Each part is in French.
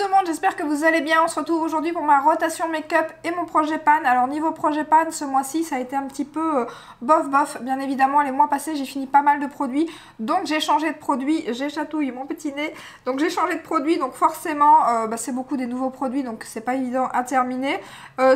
le monde, j'espère que vous allez bien. On se retrouve aujourd'hui pour ma rotation make-up et mon projet pan. Alors niveau projet pan, ce mois-ci ça a été un petit peu bof. Bien évidemment les mois passés j'ai fini pas mal de produits. Donc j'ai changé de produit, j'ai chatouillé mon petit nez. Donc j'ai changé de produit, donc forcément c'est beaucoup des nouveaux produits. Donc c'est pas évident à terminer.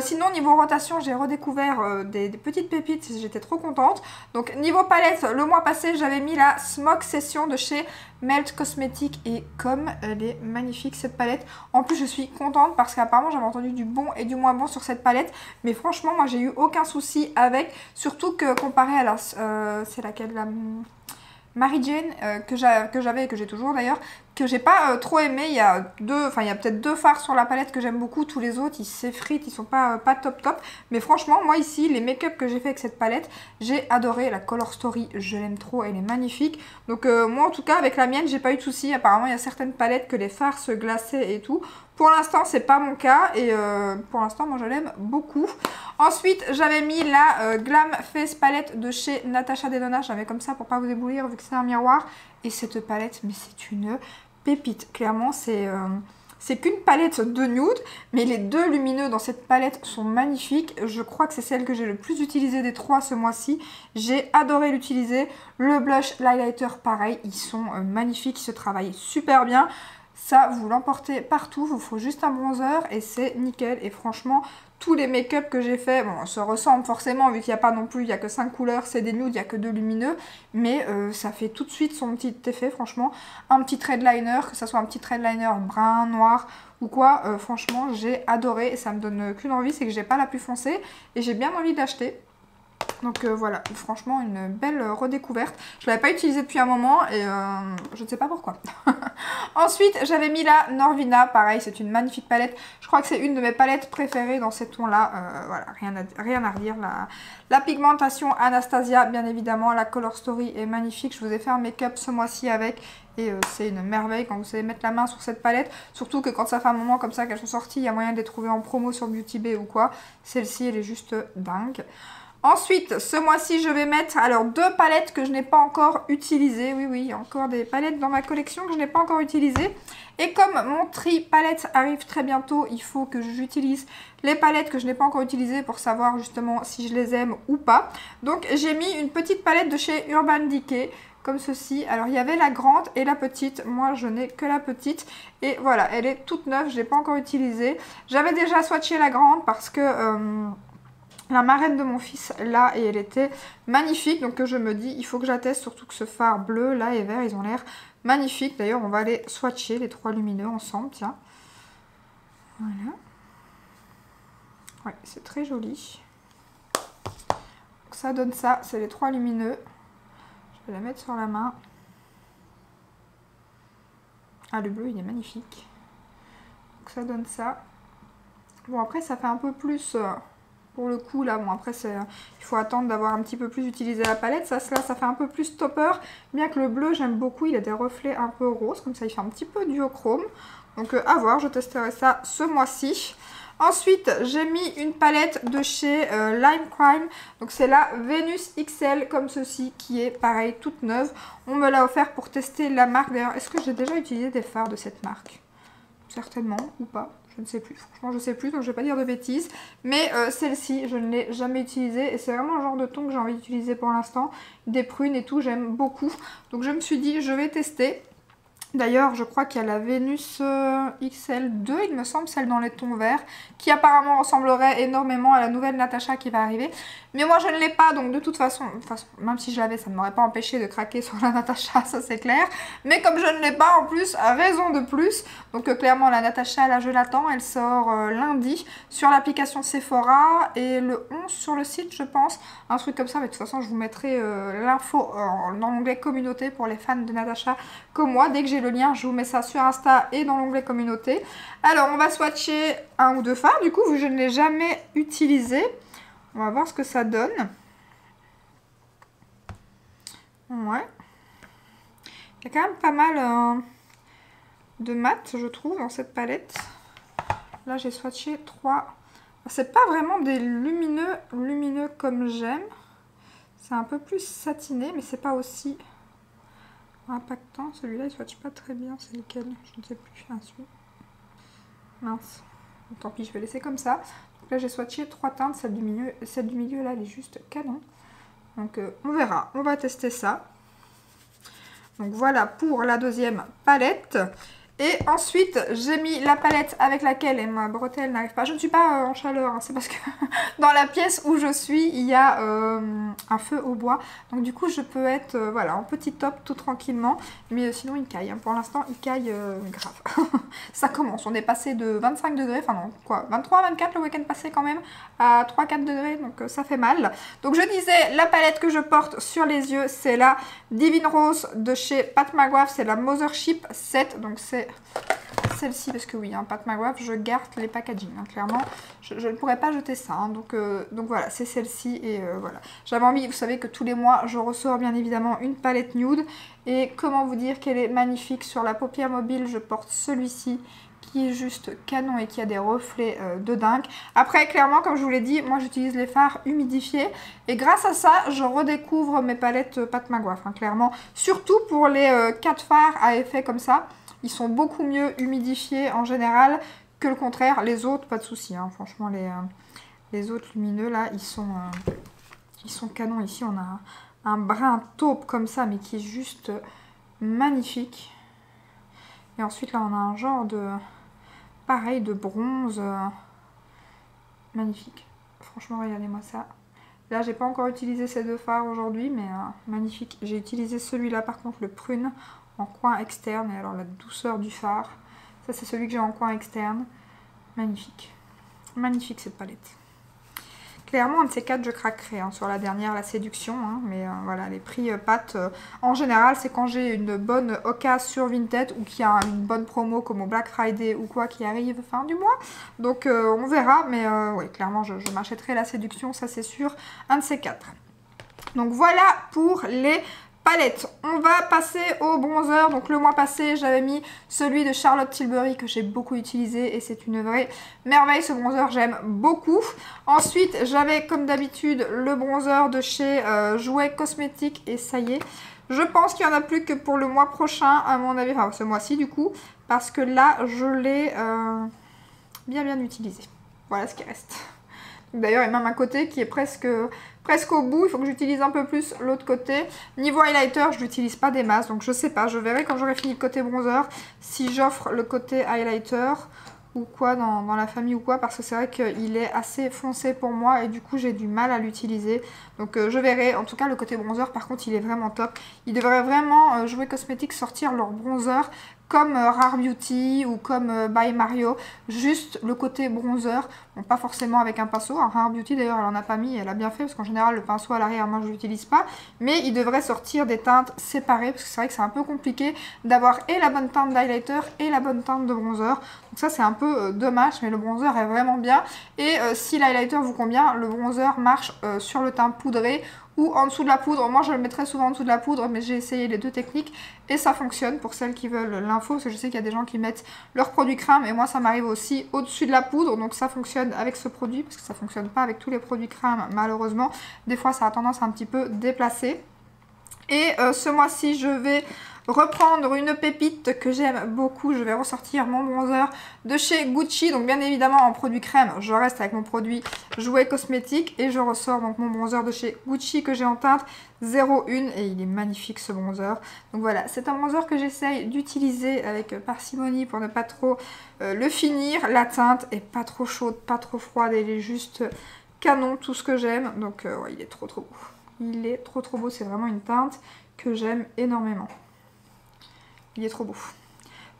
Sinon niveau rotation j'ai redécouvert des petites pépites, j'étais trop contente. Donc niveau palette, le mois passé j'avais mis la Smoke Session de chez Melt Cosmetics. Et comme elle est magnifique cette palette. En plus je suis contente parce qu'apparemment j'avais entendu du bon et du moins bon sur cette palette. Mais franchement moi j'ai eu aucun souci avec. Surtout que comparé à la... c'est laquelle la... Mary Jane que j'avais et que j'ai toujours d'ailleurs, que j'ai pas trop aimé. Il y a peut-être deux fards sur la palette que j'aime beaucoup. Tous les autres ils s'effritent, ils sont pas top. Mais franchement moi ici les make-up que j'ai fait avec cette palette, j'ai adoré. La Color Story je l'aime trop, elle est magnifique. Donc moi en tout cas avec la mienne j'ai pas eu de soucis. Apparemment il y a certaines palettes que les fards se glaçaient et tout. Pour l'instant c'est pas mon cas et pour l'instant moi je l'aime beaucoup. Ensuite j'avais mis la Glam Face palette de chez Natasha Denona. J'avais comme ça pour pas vous éblouir vu que c'est un miroir. Et cette palette mais c'est une pépite. Clairement c'est qu'une palette de nude, mais les deux lumineux dans cette palette sont magnifiques. Je crois que c'est celle que j'ai le plus utilisée des trois ce mois-ci. J'ai adoré l'utiliser. Le blush, l'highlighter pareil, ils sont magnifiques, ils se travaillent super bien. Ça, vous l'emportez partout, il vous faut juste un bronzer et c'est nickel. Et franchement, tous les make-up que j'ai fait, bon, se ressemblent forcément vu qu'il n'y a pas non plus, il n'y a que 5 couleurs, c'est des nudes, il n'y a que 2 lumineux. Mais ça fait tout de suite son petit effet, franchement. Un petit thread liner, que ce soit un petit thread liner brun, noir ou quoi, franchement, j'ai adoré. Et ça me donne qu'une envie, c'est que j'ai pas la plus foncée et j'ai bien envie de l'acheter. Donc voilà, franchement une belle redécouverte. Je ne l'avais pas utilisée depuis un moment et je ne sais pas pourquoi. Ensuite j'avais mis la Norvina, pareil c'est une magnifique palette. Je crois que c'est une de mes palettes préférées dans ces tons là. Voilà, rien à redire. La pigmentation Anastasia bien évidemment, la Color Story est magnifique. Je vous ai fait un make-up ce mois-ci avec. Et c'est une merveille quand vous savez mettre la main sur cette palette. Surtout que quand ça fait un moment comme ça qu'elles sont sorties, il y a moyen de les trouver en promo sur Beauty Bay ou quoi. Celle-ci elle est juste dingue. Ensuite, ce mois-ci, je vais mettre alors deux palettes que je n'ai pas encore utilisées. Oui, il y a encore des palettes dans ma collection que je n'ai pas encore utilisées. Et comme mon tri palette arrive très bientôt, il faut que j'utilise les palettes que je n'ai pas encore utilisées pour savoir justement si je les aime ou pas. Donc, j'ai mis une petite palette de chez Urban Decay. Comme ceci. Alors, il y avait la grande et la petite. Moi, je n'ai que la petite. Et voilà, elle est toute neuve. Je ne l'ai pas encore utilisée. J'avais déjà swatché la grande parce que... la marraine de mon fils là et elle était magnifique, donc je me dis il faut que j'atteste, surtout que ce fard bleu là et vert ils ont l'air magnifiques. D'ailleurs on va les swatcher les trois lumineux ensemble, tiens. Voilà. Ouais, c'est très joli. Donc ça donne ça, c'est les trois lumineux. Je vais la mettre sur la main. Ah le bleu il est magnifique. Donc ça donne ça. Bon après ça fait un peu plus... pour le coup là, bon après il faut attendre d'avoir un petit peu plus utilisé la palette. Ça fait un peu plus stopper. Bien que le bleu j'aime beaucoup, il a des reflets un peu roses. Comme ça il fait un petit peu duochrome. Donc à voir, je testerai ça ce mois-ci. Ensuite j'ai mis une palette de chez Lime Crime. Donc c'est la Venus XL comme ceci qui est pareil toute neuve. On me l'a offert pour tester la marque. D'ailleurs est-ce que j'ai déjà utilisé des fards de cette marque? Certainement ou pas. Je ne sais plus, franchement je sais plus, donc je vais pas dire de bêtises. Mais celle-ci, je ne l'ai jamais utilisée et c'est vraiment le genre de ton que j'ai envie d'utiliser pour l'instant. Des prunes et tout, j'aime beaucoup. Donc je me suis dit, je vais tester. D'ailleurs, je crois qu'il y a la Venus XL2, il me semble, celle dans les tons verts, qui apparemment ressemblerait énormément à la nouvelle Natasha qui va arriver. Mais moi, je ne l'ai pas, donc de toute façon, même si je l'avais, ça ne m'aurait pas empêché de craquer sur la Natasha, ça c'est clair. Mais comme je ne l'ai pas, en plus, raison de plus. Donc clairement, la Natasha, là, je l'attends. Elle sort lundi sur l'application Sephora et le 11 sur le site, je pense. Un truc comme ça, mais de toute façon, je vous mettrai l'info dans l'onglet communauté pour les fans de Natasha comme moi. Dès que j'ai le lien, je vous mets ça sur Insta et dans l'onglet communauté. Alors, on va swatcher un ou deux fards. Du coup, vu que je ne l'ai jamais utilisé, on va voir ce que ça donne. Ouais. Il y a quand même pas mal de mat, je trouve, dans cette palette. Là, j'ai swatché 3. C'est pas vraiment des lumineux comme j'aime. C'est un peu plus satiné, mais c'est pas aussi impactant. Celui-là, il swatch pas très bien. C'est lequel? Je ne sais plus. Ah, celui. mince. Tant pis, je vais laisser comme ça. Donc là, j'ai swatché 3 teintes. Celle du milieu, là, elle est juste canon. Donc, on verra. On va tester ça. Donc, voilà pour la deuxième palette. Et ensuite, j'ai mis la palette avec laquelle et ma bretelle n'arrive pas. Je ne suis pas en chaleur, hein, c'est parce que dans la pièce où je suis, il y a un feu au bois. Donc du coup, je peux être voilà, en petit top tout tranquillement. Mais sinon, il caille. Hein. Pour l'instant, il caille grave. Ça commence. On est passé de 25 degrés, enfin non, quoi, 23, 24 le week-end passé quand même, à 3-4 degrés. Donc ça fait mal. Donc je disais, la palette que je porte sur les yeux, c'est la Divine Rose de chez Pat McGrath. C'est la Mothership 7. Donc c'est celle-ci parce que oui, hein, Pat McGrath, je garde les packaging, hein, clairement, je ne pourrais pas jeter ça, hein, donc voilà, c'est celle-ci et voilà. J'avais envie, vous savez que tous les mois, je ressors bien évidemment une palette nude et comment vous dire qu'elle est magnifique sur la paupière mobile, je porte celui-ci qui est juste canon et qui a des reflets de dingue. Après, clairement, comme je vous l'ai dit, moi j'utilise les fards humidifiés et grâce à ça, je redécouvre mes palettes Pat McGrath, hein, clairement, surtout pour les 4 fards à effet comme ça. Ils sont beaucoup mieux humidifiés en général que le contraire. Les autres, pas de souci. Hein. Franchement, les autres lumineux, là, ils sont canons. Ici, on a un brin taupe comme ça, mais qui est juste magnifique. Et ensuite, là, on a un genre de... pareil, de bronze. Magnifique. Franchement, regardez-moi ça. Là, j'ai pas encore utilisé ces deux fards aujourd'hui, mais magnifique. J'ai utilisé celui-là, par contre, le prune, en coin externe. Et alors, la douceur du fard. Ça, c'est celui que j'ai en coin externe. Magnifique. Magnifique, cette palette. Clairement, un de ces quatre, je craquerai hein, sur la dernière, la séduction. Hein, mais voilà, les prix Pat, en général, c'est quand j'ai une bonne occasion sur Vinted ou qu'il y a une bonne promo comme au Black Friday ou quoi qui arrive fin du mois. Donc, on verra. Mais oui, clairement, je m'achèterai la séduction, ça c'est sûr. Un de ces quatre. Donc, voilà pour les palettes. On va passer au bronzer. Donc le mois passé, j'avais mis celui de Charlotte Tilbury que j'ai beaucoup utilisé et c'est une vraie merveille. Ce bronzer, j'aime beaucoup. Ensuite, j'avais comme d'habitude le bronzer de chez Jouet Cosmétiques et ça y est. Je pense qu'il n'y en a plus que pour le mois prochain, à mon avis, enfin ce mois-ci du coup, parce que là, je l'ai bien utilisé. Voilà ce qui reste. D'ailleurs, il y a même un côté qui est presque au bout. Il faut que j'utilise un peu plus l'autre côté. Niveau highlighter, je n'utilise pas des masses. Donc, je sais pas. Je verrai quand j'aurai fini le côté bronzer si j'offre le côté highlighter ou quoi dans la famille ou quoi. Parce que c'est vrai qu'il est assez foncé pour moi et du coup, j'ai du mal à l'utiliser. Donc, je verrai. En tout cas, le côté bronzer, par contre, il est vraiment top. Il devrait vraiment, Jouet Cosmétiques, sortir leur bronzer comme Rare Beauty ou comme By Mario, juste le côté bronzer, bon pas forcément avec un pinceau, hein. Rare Beauty d'ailleurs elle en a pas mis, elle a bien fait parce qu'en général le pinceau à l'arrière moi je l'utilise pas, mais il devrait sortir des teintes séparées parce que c'est vrai que c'est un peu compliqué d'avoir et la bonne teinte d'highlighter et la bonne teinte de bronzer, donc ça c'est un peu dommage, mais le bronzer est vraiment bien et si l'highlighter vous convient, le bronzer marche sur le teint poudré ou en dessous de la poudre. Moi je le mettrais souvent en dessous de la poudre, mais j'ai essayé les deux techniques et ça fonctionne pour celles qui veulent l'info, parce que je sais qu'il y a des gens qui mettent leur produit crème et moi ça m'arrive aussi au-dessus de la poudre, donc ça fonctionne avec ce produit parce que ça fonctionne pas avec tous les produits crème malheureusement. Des fois ça a tendance à un petit peu déplacer. Et ce mois-ci je vais reprendre une pépite que j'aime beaucoup. Je vais ressortir mon bronzer de chez Gucci. Donc bien évidemment en produit crème, je reste avec mon produit Jouet Cosmétiques. Et je ressors donc mon bronzer de chez Gucci que j'ai en teinte 01. Et il est magnifique ce bronzer. Donc voilà, c'est un bronzer que j'essaye d'utiliser avec parcimonie pour ne pas trop le finir. La teinte est pas trop chaude, pas trop froide. Elle est juste canon, tout ce que j'aime. Donc ouais, il est trop beau. Il est trop beau. C'est vraiment une teinte que j'aime énormément. Il est trop beau.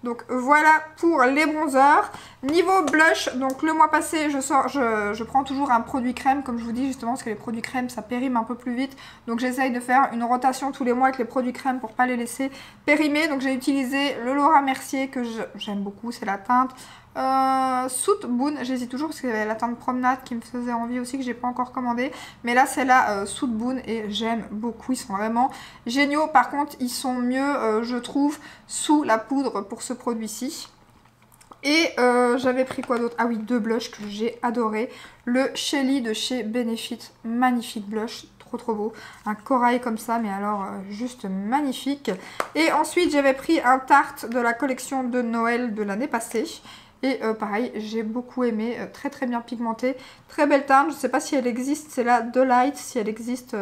Donc voilà pour les bronzers. Niveau blush, donc le mois passé, je prends toujours un produit crème, comme je vous dis justement, parce que les produits crème, ça périme un peu plus vite. Donc j'essaye de faire une rotation tous les mois avec les produits crème pour pas les laisser périmer. Donc j'ai utilisé le Laura Mercier que j'aime beaucoup, c'est la teinte Soot Boon. J'hésite toujours parce qu'il y avait la teinte Promenade qui me faisait envie aussi, que j'ai pas encore commandé. Mais là c'est la Soot Boon et j'aime beaucoup, ils sont vraiment géniaux. Par contre ils sont mieux je trouve sous la poudre pour ce produit-ci. Et j'avais pris quoi d'autre? Ah oui, deux blushs que j'ai adoré. Le Shelly de chez Benefit, magnifique blush, trop beau. Un corail comme ça, mais alors juste magnifique. Et ensuite, j'avais pris un Tarte de la collection de Noël de l'année passée. Et pareil, j'ai beaucoup aimé, très très bien pigmentée, très belle teinte. Je ne sais pas si elle existe, c'est la The Light, si elle existe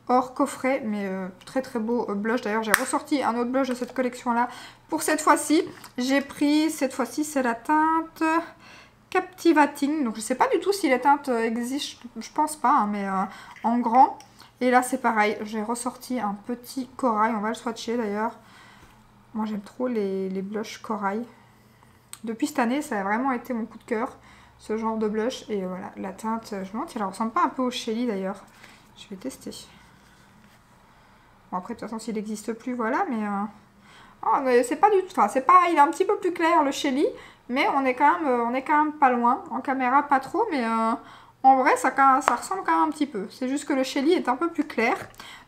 hors coffret, mais très très beau blush. D'ailleurs, j'ai ressorti un autre blush de cette collection-là pour cette fois-ci. J'ai pris, cette fois-ci, c'est la teinte Captivating. Donc, je ne sais pas du tout si les teintes existent, je pense pas, hein, mais en grand. Et là, c'est pareil, j'ai ressorti un petit corail. On va le swatcher d'ailleurs. Moi, j'aime trop les blushs corail. Depuis cette année, ça a vraiment été mon coup de cœur, ce genre de blush. Et voilà, la teinte, je me demande si elle ressemble pas un peu au Shelly d'ailleurs. Je vais tester. Bon, après, de toute façon, s'il n'existe plus, voilà, mais... Oh, c'est pas du tout... Enfin, c'est pas... Il est un petit peu plus clair, le Shelly, mais on est quand même pas loin. En caméra, pas trop, mais... En vrai, ça ressemble quand même un petit peu. C'est juste que le Shelly est un peu plus clair.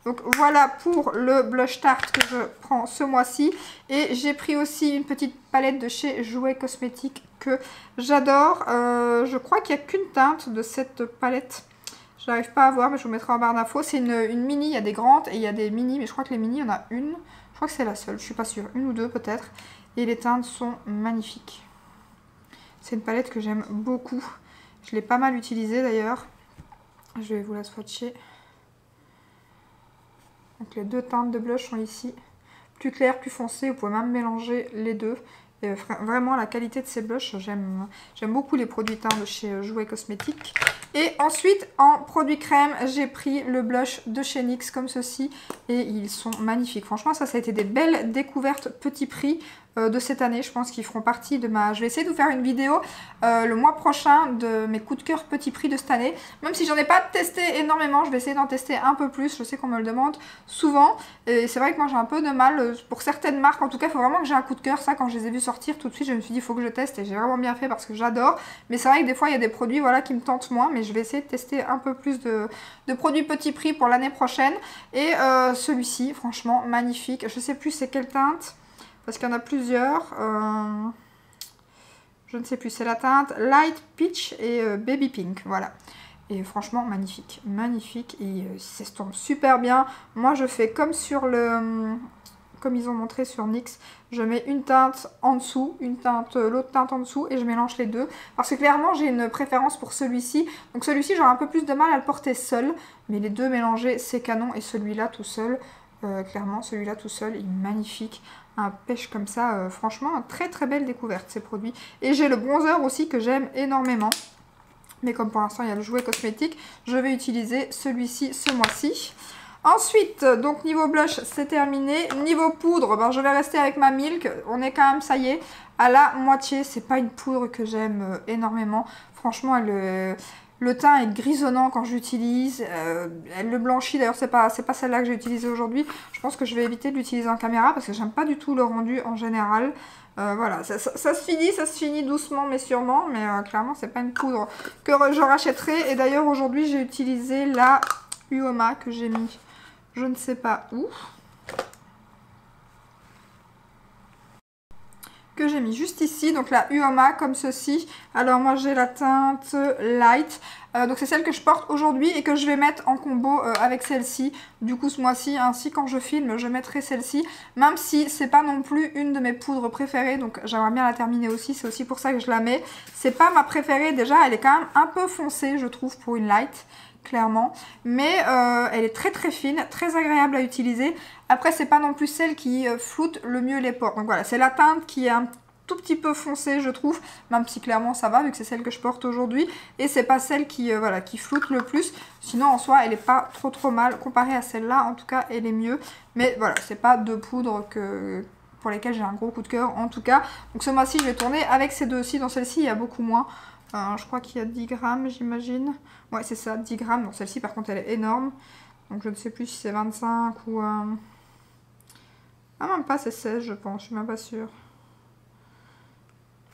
Donc voilà pour le blush Tarte que je prends ce mois-ci. Et j'ai pris aussi une petite palette de chez Jouet Cosmétiques que j'adore. Je crois qu'il n'y a qu'une teinte de cette palette. Je n'arrive pas à voir, mais je vous mettrai en barre d'infos. C'est une mini, il y a des grandes et il y a des mini. Mais je crois que les mini, il y en a une. Je crois que c'est la seule, je suis pas sûre. Une ou deux peut-être. Et les teintes sont magnifiques. C'est une palette que j'aime beaucoup. Je l'ai pas mal utilisée d'ailleurs. Je vais vous la swatcher. Donc les deux teintes de blush sont ici. Plus clair, plus foncé. Vous pouvez même mélanger les deux. Et vraiment la qualité de ces blushs, j'aime beaucoup les produits teints de chez Jouet Cosmétiques. Et ensuite en produit crème, j'ai pris le blush de chez NYX comme ceci. Et ils sont magnifiques. Franchement ça a été des belles découvertes petit prix de cette année. Je pense qu'ils feront partie de ma... Je vais essayer de vous faire une vidéo le mois prochain de mes coups de cœur petit prix de cette année. Même si j'en ai pas testé énormément, je vais essayer d'en tester un peu plus. Je sais qu'on me le demande souvent. Et c'est vrai que moi j'ai un peu de mal pour certaines marques. En tout cas, il faut vraiment que j'ai un coup de cœur. Ça, quand je les ai vus sortir tout de suite, je me suis dit il faut que je teste. Et j'ai vraiment bien fait parce que j'adore. Mais c'est vrai que des fois, il y a des produits voilà, qui me tentent moins. Mais je vais essayer de tester un peu plus de produits petit prix pour l'année prochaine. Et celui-ci, franchement, magnifique. Je sais plus c'est quelle teinte. Parce qu'il y en a plusieurs. Je ne sais plus. C'est la teinte Light Peach et Baby Pink. Voilà. Et franchement, magnifique. Magnifique. Et il s'estompe super bien. Moi, je fais comme sur le... Comme ils ont montré sur NYX. Je mets une teinte en dessous, l'autre teinte en dessous. Et je mélange les deux. Parce que clairement, j'ai une préférence pour celui-ci. Donc celui-ci, j'aurai un peu plus de mal à le porter seul. Mais les deux mélangés, c'est canon. Et celui-là tout seul... clairement, celui-là tout seul, il est magnifique. Un pêche comme ça, franchement, très très belle découverte ces produits. Et j'ai le bronzer aussi que j'aime énormément. Mais comme pour l'instant il y a le Jouet Cosmétique, je vais utiliser celui-ci ce mois-ci. Ensuite, donc niveau blush, c'est terminé. Niveau poudre, ben, je vais rester avec ma Milk. On est quand même, ça y est, à la moitié. C'est pas une poudre que j'aime énormément. Franchement, le teint est grisonnant quand j'utilise, elle le blanchit, d'ailleurs c'est pas celle-là que j'ai utilisée aujourd'hui. Je pense que je vais éviter de l'utiliser en caméra parce que j'aime pas du tout le rendu en général. Voilà, ça se finit doucement mais sûrement, mais clairement c'est pas une poudre que je rachèterai. Et d'ailleurs aujourd'hui j'ai utilisé la Uoma que j'ai mis je ne sais pas où. Que j'ai mis juste ici, donc la Uoma comme ceci. Alors moi j'ai la teinte Light, donc c'est celle que je porte aujourd'hui et que je vais mettre en combo avec celle-ci. Du coup ce mois-ci, ainsi quand je filme, je mettrai celle-ci, même si c'est pas non plus une de mes poudres préférées, donc j'aimerais bien la terminer aussi, c'est aussi pour ça que je la mets. C'est pas ma préférée, déjà elle est quand même un peu foncée je trouve pour une Light. Clairement, mais elle est très très fine, très agréable à utiliser. Après c'est pas non plus celle qui floute le mieux les pores, donc voilà, c'est la teinte qui est un tout petit peu foncée je trouve, même si clairement ça va vu que c'est celle que je porte aujourd'hui, et c'est pas celle qui voilà, qui floute le plus. Sinon en soi elle est pas trop mal comparée à celle-là, en tout cas elle est mieux, mais voilà, c'est pas deux poudres pour lesquelles j'ai un gros coup de cœur en tout cas. Donc ce mois-ci je vais tourner avec ces deux-ci. Dans celle-ci il y a beaucoup moins. Je crois qu'il y a 10 grammes j'imagine. Ouais c'est ça, 10 grammes. Donc celle-ci par contre elle est énorme. Donc je ne sais plus si c'est 25 ou... Ah même pas, c'est 16 je pense, je suis même pas sûre.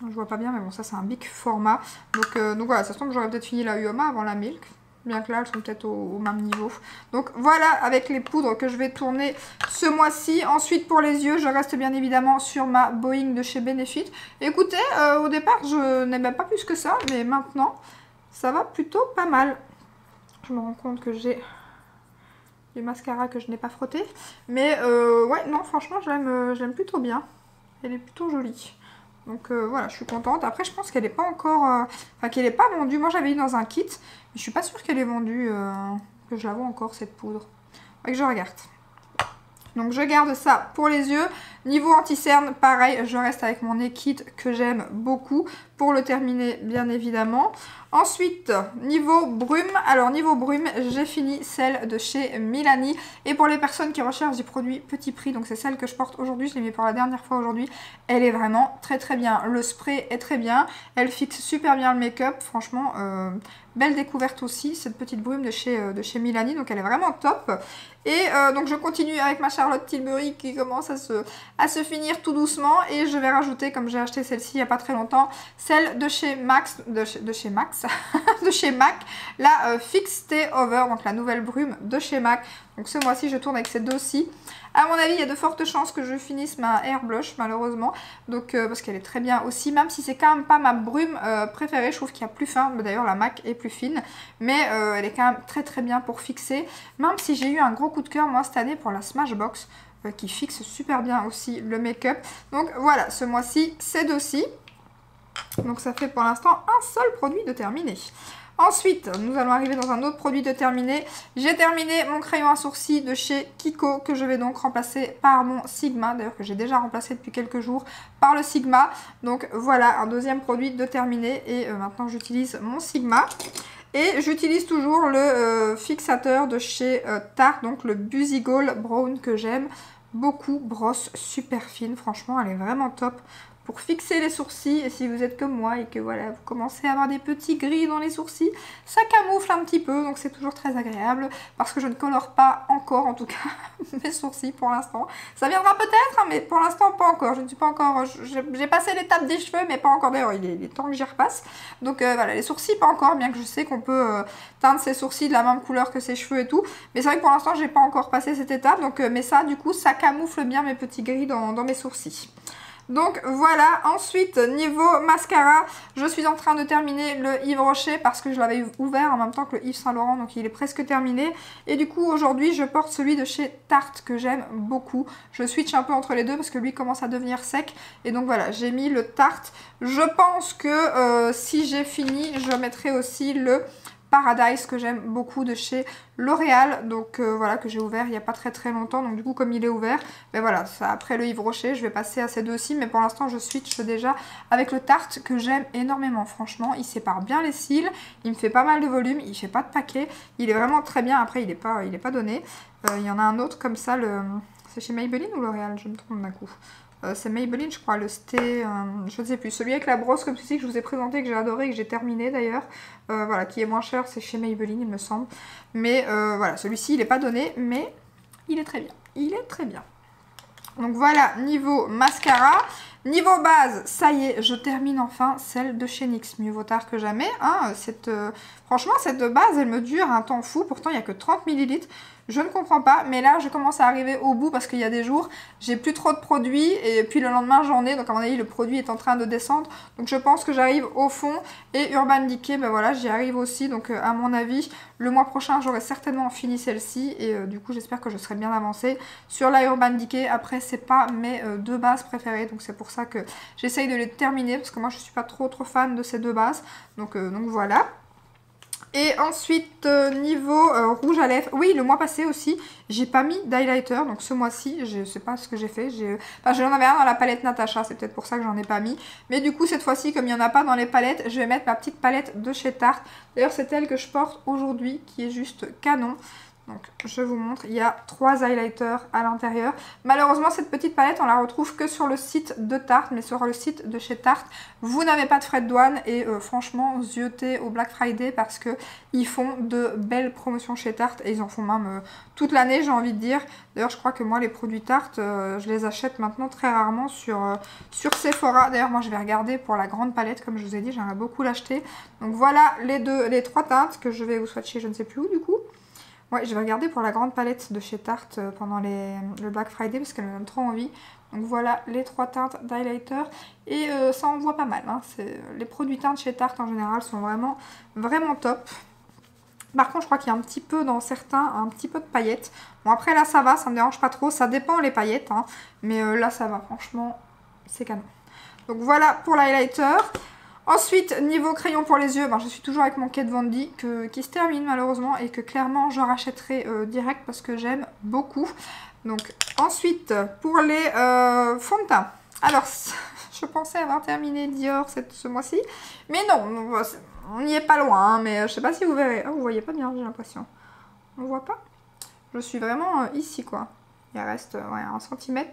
Je vois pas bien mais bon ça c'est un big format. Donc voilà, ça se tombe que j'aurais peut-être fini la Uoma avant la Milk. Bien que là elles sont peut-être au même niveau. Donc voilà avec les poudres que je vais tourner ce mois-ci. Ensuite pour les yeux, je reste bien évidemment sur ma Boeing de chez Benefit. Écoutez, au départ je n'aimais pas plus que ça, mais maintenant ça va plutôt pas mal. Je me rends compte que j'ai du mascara que je n'ai pas frotté. Mais ouais non franchement je l'aime plutôt bien. Elle est plutôt jolie. Donc voilà, je suis contente. Après, je pense qu'elle n'est pas encore... Enfin, qu'elle n'est pas vendue. Moi, j'avais eu dans un kit, mais je suis pas sûre qu'elle est vendue, que je la vois encore, cette poudre. Faudrait que je regarde. Donc je garde ça pour les yeux. Niveau anti-cerne, pareil, je reste avec mon Ekid que j'aime beaucoup pour le terminer bien évidemment. Ensuite, niveau brume, alors niveau brume, j'ai fini celle de chez Milani. Et pour les personnes qui recherchent des produits petit prix, donc c'est celle que je porte aujourd'hui, je l'ai mis pour la dernière fois aujourd'hui. Elle est vraiment très très bien. Le spray est très bien, elle fixe super bien le make-up, franchement, belle découverte aussi, cette petite brume de chez Milani, donc elle est vraiment top. Et donc je continue avec ma Charlotte Tilbury qui commence à se finir tout doucement. Et je vais rajouter, comme j'ai acheté celle-ci il n'y a pas très longtemps, celle de chez Max, de chez MAC, la Fix Stay Over, donc la nouvelle brume de chez MAC. Donc ce mois-ci je tourne avec ces deux-ci. À mon avis, il y a de fortes chances que je finisse ma Air Blush, malheureusement. Donc, parce qu'elle est très bien aussi, même si c'est quand même pas ma brume préférée. Je trouve qu'il y a plus fin. D'ailleurs, la MAC est plus fine. Mais elle est quand même très très bien pour fixer. Même si j'ai eu un gros coup de cœur, moi, cette année, pour la Smashbox, qui fixe super bien aussi le make-up. Donc, voilà, ce mois-ci, ces deux-ci. Donc, ça fait pour l'instant un seul produit de terminé. Ensuite, nous allons arriver dans un autre produit de terminé. J'ai terminé mon crayon à sourcils de chez Kiko que je vais donc remplacer par mon Sigma. D'ailleurs que j'ai déjà remplacé depuis quelques jours par le Sigma. Donc voilà, un deuxième produit de terminé. Et maintenant j'utilise mon Sigma. Et j'utilise toujours le fixateur de chez Tarte, donc le Buzzy-Gold Brown que j'aime beaucoup. Brosse super fine, franchement elle est vraiment top pour fixer les sourcils. Et si vous êtes comme moi et que voilà, vous commencez à avoir des petits gris dans les sourcils, ça camoufle un petit peu, donc c'est toujours très agréable parce que je ne colore pas encore, en tout cas, mes sourcils pour l'instant. Ça viendra peut-être, hein, mais pour l'instant pas encore. Je ne suis pas encore... J'ai passé l'étape des cheveux, mais pas encore. D'ailleurs, il est temps que j'y repasse. Donc voilà, les sourcils pas encore, bien que je sais qu'on peut teindre ses sourcils de la même couleur que ses cheveux et tout. Mais c'est vrai que pour l'instant, j'ai pas encore passé cette étape. Donc, mais ça, du coup, ça camoufle bien mes petits gris dans mes sourcils. Donc voilà, ensuite niveau mascara, je suis en train de terminer le Yves Rocher parce que je l'avais ouvert en même temps que le Yves Saint Laurent, donc il est presque terminé. Et du coup aujourd'hui je porte celui de chez Tarte que j'aime beaucoup. Je switch un peu entre les deux parce que lui commence à devenir sec. Et donc voilà, j'ai mis le Tarte. Je pense que si j'ai fini, je mettrai aussi le Paradise que j'aime beaucoup de chez L'Oréal, donc voilà, que j'ai ouvert il n'y a pas très longtemps. Donc du coup comme il est ouvert, ben voilà, ça, après le Yves Rocher je vais passer à ces deux-ci. Mais pour l'instant je switch déjà avec le Tarte que j'aime énormément. Franchement il sépare bien les cils, il me fait pas mal de volume, il fait pas de paquet, il est vraiment très bien. Après il est pas donné. Il y en a un autre comme ça, c'est chez Maybelline ou L'Oréal, je me trompe d'un coup. C'est Maybelline je crois, le Stay, je ne sais plus, celui avec la brosse comme ceci que je vous ai présenté, que j'ai adoré, que j'ai terminé d'ailleurs, voilà, qui est moins cher, c'est chez Maybelline il me semble, mais voilà, celui-ci il n'est pas donné, mais il est très bien, il est très bien. Donc voilà, niveau mascara. Niveau base, ça y est, je termine enfin celle de chez NYX, mieux vaut tard que jamais. Hein, franchement, cette base, elle me dure un temps fou, pourtant il n'y a que 30 ml. Je ne comprends pas, mais là, je commence à arriver au bout parce qu'il y a des jours, j'ai plus trop de produits et puis le lendemain, j'en ai. Donc à mon avis, le produit est en train de descendre. Donc je pense que j'arrive au fond. Et Urban Decay, ben voilà, j'y arrive aussi. Donc à mon avis, le mois prochain, j'aurai certainement fini celle-ci. Et du coup, j'espère que je serai bien avancée sur la Urban Decay. Après, c'est pas mes deux bases préférées. Donc c'est pour ça que j'essaye de les terminer parce que moi, je suis pas trop fan de ces deux bases. Donc voilà. Et ensuite, niveau rouge à lèvres, oui, le mois passé aussi, j'ai pas mis d'highlighter. Donc ce mois-ci, je sais pas ce que j'ai fait. Enfin, j'en avais un dans la palette Natasha, c'est peut-être pour ça que j'en ai pas mis. Mais du coup, cette fois-ci, comme il n'y en a pas dans les palettes, je vais mettre ma petite palette de chez Tarte. D'ailleurs, c'est elle que je porte aujourd'hui, qui est juste canon. Donc je vous montre, il y a 3 highlighters à l'intérieur. Malheureusement cette petite palette on la retrouve que sur le site de Tarte, mais sur le site de chez Tarte vous n'avez pas de frais de douane. Et franchement zioté au Black Friday parce que ils font de belles promotions chez Tarte et ils en font même toute l'année, j'ai envie de dire. D'ailleurs je crois que moi les produits Tarte je les achète maintenant très rarement sur Sephora. D'ailleurs moi je vais regarder pour la grande palette comme je vous ai dit, j'aimerais beaucoup l'acheter. Donc voilà les 3 teintes que je vais vous swatcher je ne sais plus où du coup. Ouais, je vais regarder pour la grande palette de chez Tarte pendant le Black Friday parce qu'elle me donne trop envie. Donc voilà les 3 teintes d'highlighter et ça en voit pas mal. Hein. Les produits teintes chez Tarte en général sont vraiment top. Par contre je crois qu'il y a un petit peu dans certains, un petit peu de paillettes. Bon après là ça va, ça me dérange pas trop, ça dépend les paillettes. Hein. Mais là ça va, franchement c'est canon. Donc voilà pour l'highlighter. Ensuite, niveau crayon pour les yeux, ben, je suis toujours avec mon Kat Von D qui se termine malheureusement et que clairement je rachèterai direct parce que j'aime beaucoup. Donc ensuite, pour les fonds de teint. Alors, je pensais avoir terminé Dior ce mois-ci, mais non, on n'y est pas loin, hein, mais je sais pas si vous verrez. Oh, vous voyez pas bien, j'ai l'impression. On voit pas? Je suis vraiment ici, quoi. Il reste ouais, 1 cm.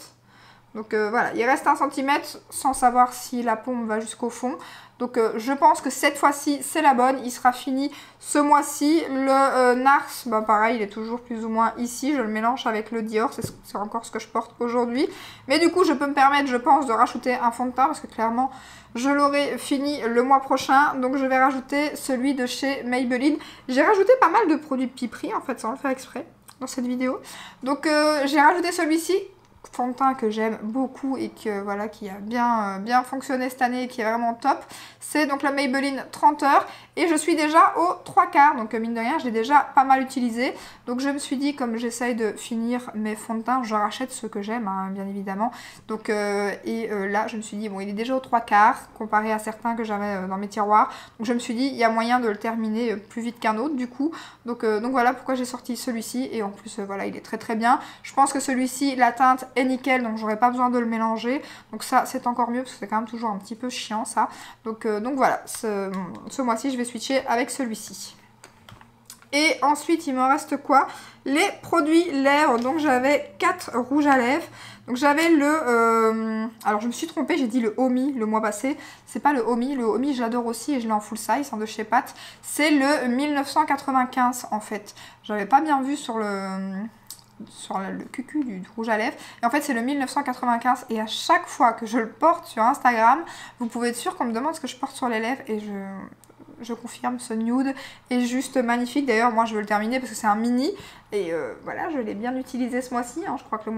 Donc voilà, il reste 1 cm sans savoir si la paume va jusqu'au fond. Donc je pense que cette fois-ci, c'est la bonne. Il sera fini ce mois-ci. Le Nars, bah, pareil, il est toujours plus ou moins ici. Je le mélange avec le Dior. C'est encore ce que je porte aujourd'hui. Mais du coup, je peux me permettre, je pense, de rajouter un fond de teint parce que clairement, je l'aurai fini le mois prochain. Donc je vais rajouter celui de chez Maybelline. J'ai rajouté pas mal de produits de piperie, en fait, sans le faire exprès, dans cette vidéo. Donc j'ai rajouté celui-ci. Fond de teint que j'aime beaucoup et que voilà qui a bien fonctionné cette année et qui est vraiment top, c'est donc la Maybelline 30 heures et je suis déjà aux 3/4, donc mine de rien je l'ai déjà pas mal utilisé, donc je me suis dit comme j'essaye de finir mes fonds de teint, je rachète ceux que j'aime hein, bien évidemment, donc là je me suis dit bon il est déjà aux 3/4 comparé à certains que j'avais dans mes tiroirs, donc je me suis dit il y a moyen de le terminer plus vite qu'un autre du coup, donc voilà pourquoi j'ai sorti celui-ci et en plus voilà il est très bien, je pense que celui-ci la teinte est nickel, donc j'aurais pas besoin de le mélanger, donc ça c'est encore mieux parce que c'est quand même toujours un petit peu chiant ça, donc voilà, ce mois-ci je vais switcher avec celui-ci. Et ensuite il me reste quoi? Les produits lèvres, donc j'avais 4 rouges à lèvres, donc j'avais le, alors je me suis trompée, j'ai dit le Omi le mois passé, c'est pas le Omi j'adore aussi et je l'ai en full size, de chez Pat, c'est le 1995 en fait, j'avais pas bien vu sur le cucu du rouge à lèvres et en fait c'est le 1995 et à chaque fois que je le porte sur Instagram vous pouvez être sûr qu'on me demande ce que je porte sur les lèvres et je confirme, ce nude est juste magnifique. D'ailleurs moi je veux le terminer parce que c'est un mini et voilà je l'ai bien utilisé ce mois-ci hein. Je crois que le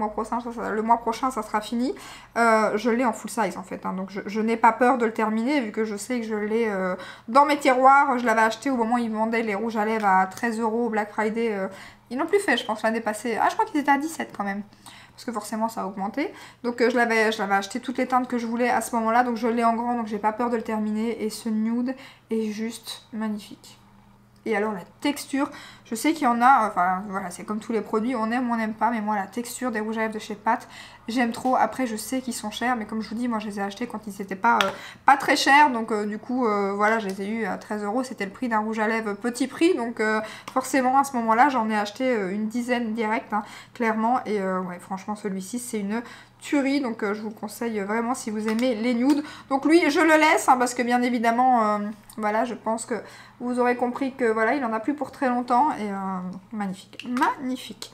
mois prochain ça sera fini, je l'ai en full size en fait hein. Donc je n'ai pas peur de le terminer vu que je sais que je l'ai dans mes tiroirs. Je l'avais acheté au moment où ils vendaient les rouges à lèvres à 13 € au Black Friday. Ils n'ont plus fait, je pense, l'année passée. Ah, je crois qu'ils étaient à 17 quand même. Parce que forcément, ça a augmenté. Donc, je l'avais acheté toutes les teintes que je voulais à ce moment-là. Donc, je l'ai en grand, donc j'ai pas peur de le terminer. Et ce nude est juste magnifique. Et alors, la texture, je sais qu'il y en a, enfin, voilà, c'est comme tous les produits, on aime ou on n'aime pas. Mais moi, la texture des rouges à lèvres de chez Pat, j'aime trop. Après, je sais qu'ils sont chers. Mais comme je vous dis, moi, je les ai achetés quand ils n'étaient pas très chers. Donc, du coup, voilà, je les ai eus à 13 €. C'était le prix d'un rouge à lèvres petit prix. Donc, forcément, à ce moment-là, j'en ai acheté une dizaine direct, hein, clairement. Et ouais, franchement, celui-ci, c'est une tuerie. Donc, je vous le conseille vraiment si vous aimez les nudes. Donc, lui, je le laisse hein, parce que, bien évidemment, voilà, je pense que vous aurez compris que, voilà, il en a plus pour très longtemps. Et magnifique, magnifique.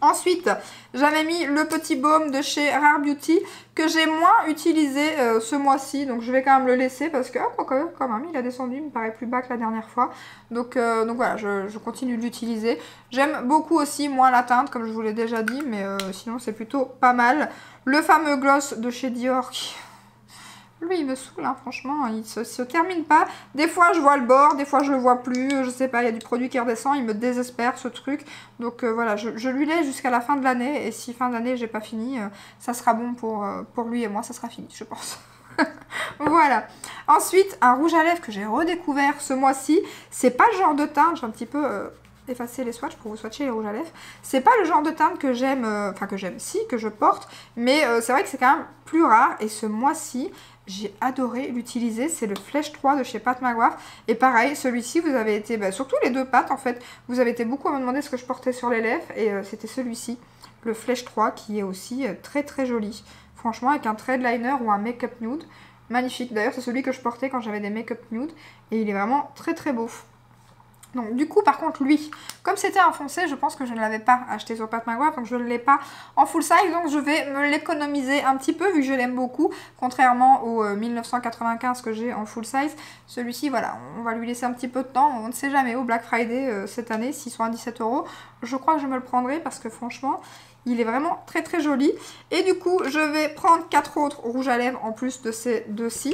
Ensuite, j'avais mis le petit baume de chez Rare Beauty que j'ai moins utilisé ce mois-ci. Donc, je vais quand même le laisser parce que, quand même, il a descendu, il me paraît plus bas que la dernière fois. Donc voilà, je continue de l'utiliser. J'aime beaucoup aussi, moins la teinte, comme je vous l'ai déjà dit, mais sinon, c'est plutôt pas mal. Le fameux gloss de chez Dior qui... Lui, il me saoule, hein, franchement, il se termine pas. Des fois, je vois le bord, des fois, je le vois plus. Je sais pas, il y a du produit qui redescend, il me désespère, ce truc. Donc, voilà, je lui laisse jusqu'à la fin de l'année. Et si fin d'année, j'ai pas fini, ça sera bon pour lui et moi, ça sera fini, je pense. Voilà. Ensuite, un rouge à lèvres que j'ai redécouvert ce mois-ci. C'est pas le genre de teinte, j'ai un petit peu... effacer les swatchs pour vous swatcher les rouges à lèvres. C'est pas le genre de teinte que j'aime, que je porte, mais c'est vrai que c'est quand même plus rare. Et ce mois-ci, j'ai adoré l'utiliser. C'est le Flèche 3 de chez Pat McGrath. Et pareil, celui-ci, vous avez été, surtout les deux pattes en fait, vous avez été beaucoup à me demander ce que je portais sur les lèvres. Et c'était celui-ci, le Flèche 3, qui est aussi très joli. Franchement, avec un trade liner ou un make-up nude. Magnifique. D'ailleurs, c'est celui que je portais quand j'avais des make-up nude. Et il est vraiment très beau. Donc du coup par contre lui, comme c'était un foncé, je pense que je ne l'avais pas acheté sur Pat McGrath, donc je ne l'ai pas en full size, donc je vais me l'économiser un petit peu vu que je l'aime beaucoup, contrairement au 1995 que j'ai en full size. Celui-ci voilà, on va lui laisser un petit peu de temps, on ne sait jamais au Black Friday cette année, s'ils sont à 17 €, je crois que je me le prendrai parce que franchement... il est vraiment très joli. Et du coup, je vais prendre 4 autres rouges à lèvres en plus de ces deux-ci.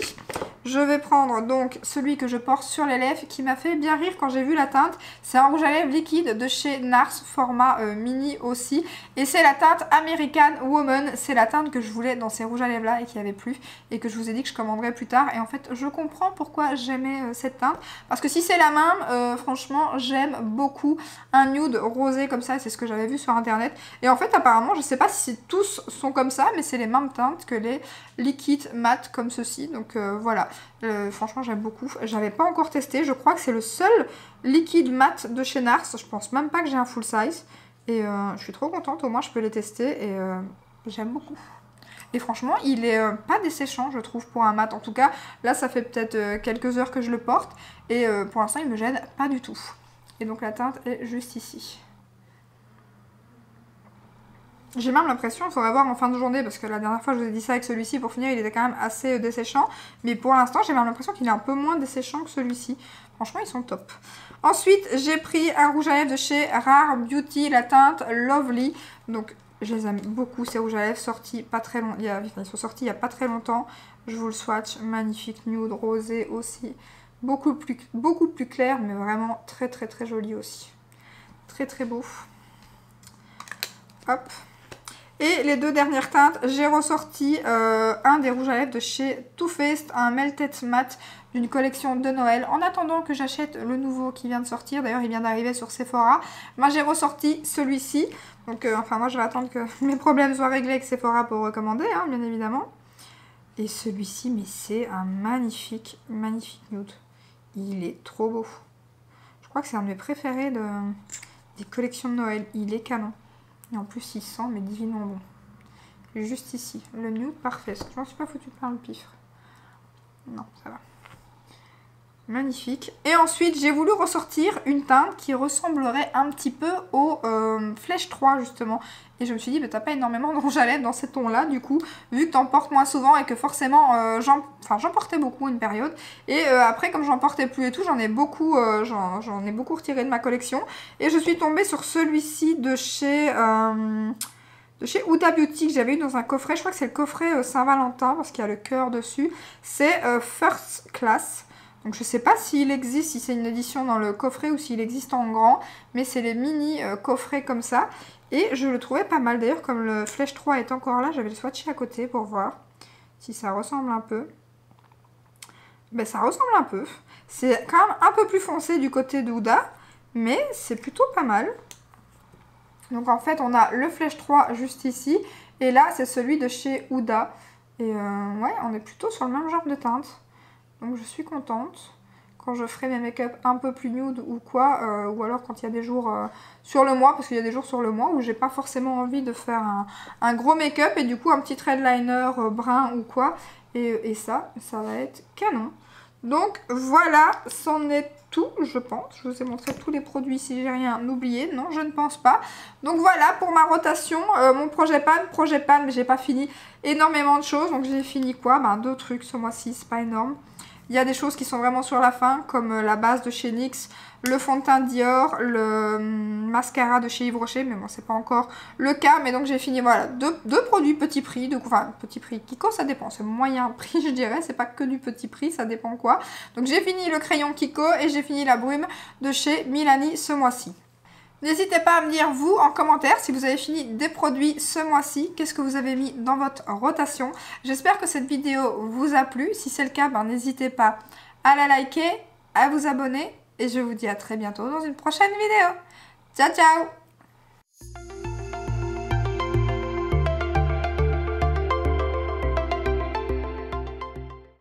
Je vais prendre donc celui que je porte sur les lèvres qui m'a fait bien rire quand j'ai vu la la teinte. C'est un rouge à lèvres liquide de chez NARS, format mini aussi. Et c'est la teinte American Woman. C'est la teinte que je voulais dans ces rouges à lèvres là et qui n'y avait plus. Et que je vous ai dit que je commanderais plus tard. Et en fait, je comprends pourquoi j'aimais cette teinte. Parce que si c'est la même, franchement, j'aime beaucoup un nude rosé comme ça. C'est ce que j'avais vu sur internet. Et en fait, apparemment, je sais pas si tous sont comme ça, mais c'est les mêmes teintes que les liquides mat comme ceci. Donc voilà, franchement, j'aime beaucoup. J'avais pas encore testé. Je crois que c'est le seul liquide mat de chez NARS. Je pense même pas que j'ai un full size. Et je suis trop contente. Au moins, je peux les tester. Et j'aime beaucoup. Et franchement, il est pas desséchant, je trouve, pour un mat. En tout cas, là, ça fait peut-être quelques heures que je le porte. Et pour l'instant, il me gêne pas du tout. Et donc, la teinte est juste ici. J'ai même l'impression, il faudrait voir en fin de journée, parce que la dernière fois je vous ai dit ça avec celui-ci, pour finir il était quand même assez desséchant. Mais pour l'instant j'ai même l'impression qu'il est un peu moins desséchant que celui-ci. Franchement ils sont top. Ensuite j'ai pris un rouge à lèvres de chez Rare Beauty, la teinte Lovely. Donc je les aime beaucoup ces rouges à lèvres, sortis pas très long... ils sont sortis il n'y a pas très longtemps. Je vous le swatch, magnifique nude, rosé aussi. Beaucoup plus clair, mais vraiment très très très joli aussi. Très très beau. Hop. Et les deux dernières teintes, j'ai ressorti un des rouges à lèvres de chez Too Faced, un Melted Matte d'une collection de Noël. En attendant que j'achète le nouveau qui vient de sortir, d'ailleurs il vient d'arriver sur Sephora, moi j'ai ressorti celui-ci. Donc enfin moi je vais attendre que mes problèmes soient réglés avec Sephora pour recommander, hein, bien évidemment. Et celui-ci, mais c'est un magnifique, magnifique nude. Il est trop beau. Je crois que c'est un de mes préférés des collections de Noël. Il est canon. Et en plus, il sent, mais divinement bon. Juste ici, le nude parfait. Je m'en suis pas foutu plein le pif. Non, ça va. Magnifique. Et ensuite, j'ai voulu ressortir une teinte qui ressemblerait un petit peu au Flèche 3, justement. Et je me suis dit, bah, t'as pas énormément de rouge à lèvres dans ces tons-là, du coup, vu que t'en portes moins souvent et que forcément, j'en portais beaucoup une période. Et après, comme j'en portais plus et tout, j'en ai beaucoup retiré de ma collection. Et je suis tombée sur celui-ci de chez Huda Beauty que j'avais eu dans un coffret. Je crois que c'est le coffret Saint-Valentin parce qu'il y a le cœur dessus. C'est First Class. Donc je sais pas s'il existe, si c'est une édition dans le coffret ou s'il existe en grand. Mais c'est les mini coffrets comme ça. Et je le trouvais pas mal. D'ailleurs, comme le Flèche 3 est encore là, j'avais le swatché à côté pour voir si ça ressemble un peu. Ben ça ressemble un peu. C'est quand même un peu plus foncé du côté de Huda. Mais c'est plutôt pas mal. Donc en fait, on a le Flèche 3 juste ici. Et là, c'est celui de chez Huda. Et ouais, on est plutôt sur le même genre de teinte. Donc je suis contente. Quand je ferai mes make-up un peu plus nude ou quoi, ou alors quand il y a des jours sur le mois, parce qu'il y a des jours sur le mois où j'ai pas forcément envie de faire un gros make-up et du coup un petit thread liner brun ou quoi. Et ça va être canon. Donc voilà, c'en est tout, je pense. Je vous ai montré tous les produits si j'ai rien oublié. Non, je ne pense pas. Donc voilà pour ma rotation, mon projet pan, mais j'ai pas fini énormément de choses. Donc j'ai fini quoi? Ben 2 trucs ce mois-ci, c'est pas énorme. Il y a des choses qui sont vraiment sur la fin, comme la base de chez NYX, le fond de teint Dior, le mascara de chez Yves Rocher, mais bon, c'est pas encore le cas. Mais donc j'ai fini, voilà, deux produits petit prix, enfin petit prix, Kiko, ça dépend, c'est moyen prix, je dirais, c'est pas que du petit prix, ça dépend quoi. Donc j'ai fini le crayon Kiko et j'ai fini la brume de chez Milani ce mois-ci. N'hésitez pas à me dire, vous, en commentaire, si vous avez fini des produits ce mois-ci, qu'est-ce que vous avez mis dans votre rotation. J'espère que cette vidéo vous a plu. Si c'est le cas, ben, n'hésitez pas à la liker, à vous abonner. Et je vous dis à très bientôt dans une prochaine vidéo. Ciao, ciao!